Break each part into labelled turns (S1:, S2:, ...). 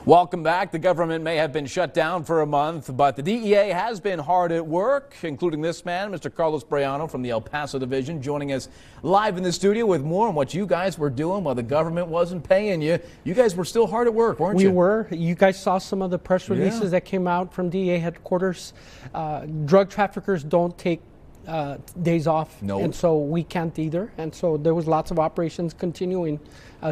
S1: Welcome back. The government may have been shut down for a month, but the DEA has been hard at work, including this man, Mr. Carlos Briano from the El Paso division, joining us live in the studio with more on what you guys were doing while the government wasn't paying you. You guys were still hard at work, weren't you?
S2: We were. You guys saw some of the press releases that came out from DEA headquarters. Drug traffickers don't take days off, and so we can't either. And so there was lots of operations continuing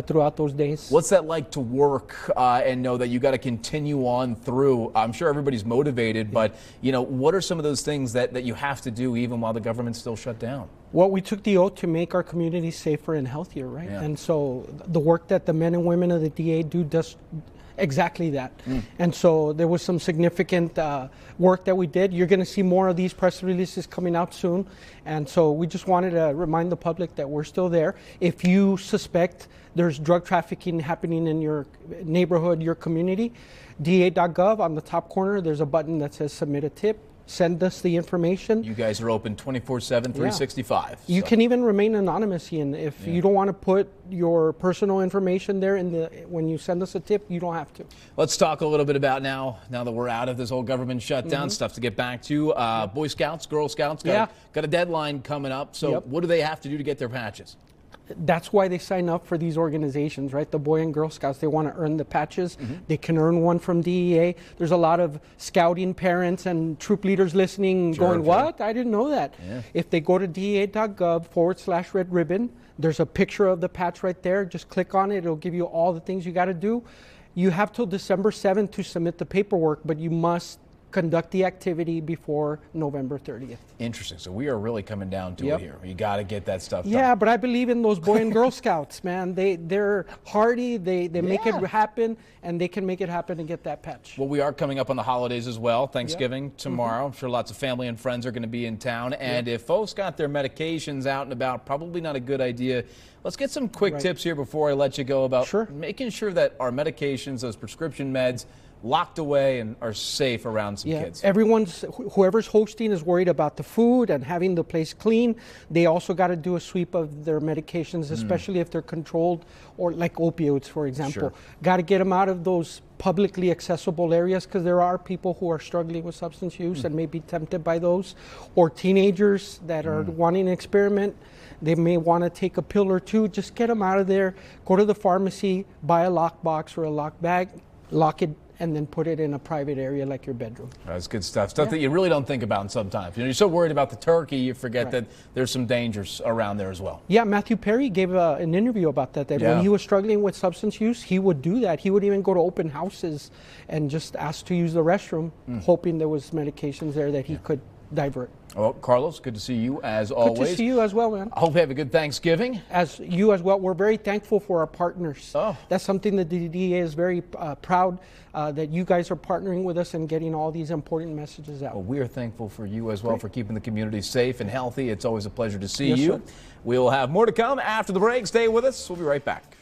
S2: throughout those days.
S1: What's that like to work and know that you got to continue on through? I'm sure everybody's motivated, but you know, what are some of those things that you have to do even while the government's still shut down?
S2: Well, we took the oath to make our community safer and healthier, right? And so the work that the men and women of the DEA do does exactly that. And so there was some significant work that we did. You're going to see more of these press releases coming out soon. And so we just wanted to remind the public that we're still there. If you suspect there's drug trafficking happening in your neighborhood, your community, DEA.gov, on the top corner, there's a button that says submit a tip. Send us the information.
S1: You guys are open 24/7, 365.
S2: You can even remain anonymous, Ian. If you don't want to put your personal information there when you send us a tip, you don't have to.
S1: Let's talk a little bit about now that we're out of this whole government shutdown, stuff to get back to. Boy Scouts, Girl Scouts, got a deadline coming up. So what do they have to do to get their patches?
S2: That's why they sign up for these organizations, right? The Boy and Girl Scouts, they want to earn the patches. They can earn one from DEA. There's a lot of scouting parents and troop leaders listening going, what? I didn't know that. If they go to DEA.gov/red ribbon, there's a picture of the patch right there. Just click on it. It'll give you all the things you got to do. You have till December 7th to submit the paperwork, but you must conduct the activity before November 30th.
S1: Interesting. So we are really coming down to it here. You got to get that stuff done.
S2: Yeah, but I believe in those Boy and Girl Scouts, man. They're hardy. They make it happen, and they can make it happen and get that patch.
S1: Well, we are coming up on the holidays as well. Thanksgiving tomorrow. I'm sure lots of family and friends are going to be in town. And if folks got their medications out and about, probably not a good idea. Let's get some quick tips here before I let you go about making sure that our medications, those prescription meds, locked away and are safe around some kids.
S2: Whoever's hosting is worried about the food and having the place clean. They also got to do a sweep of their medications, especially if they're controlled, or like opioids, for example. Got to get them out of those publicly accessible areas, because there are people who are struggling with substance use and may be tempted by those, or teenagers that are wanting an experiment. They may want to take a pill or two. Just get them out of there. Go to the pharmacy, buy a lock box or a lock bag, lock it, and then put it in a private area like your bedroom.
S1: That's good stuff. Stuff that you really don't think about sometimes. You know, you're so worried about the turkey, you forget that there's some dangers around there as well.
S2: Yeah, Matthew Perry gave an interview about that when he was struggling with substance use, he would do that. He would even go to open houses and just ask to use the restroom, hoping there was medications there that he could divert.
S1: Well, Carlos, good to see you as always.
S2: Good to see you as well, man.
S1: I hope you have a good Thanksgiving.
S2: As you as well. We're very thankful for our partners. That's something that the DEA is very proud that you guys are partnering with us and getting all these important messages out.
S1: Well, we are thankful for you as well for keeping the community safe and healthy. It's always a pleasure to see you. We will have more to come after the break. Stay with us. We'll be right back.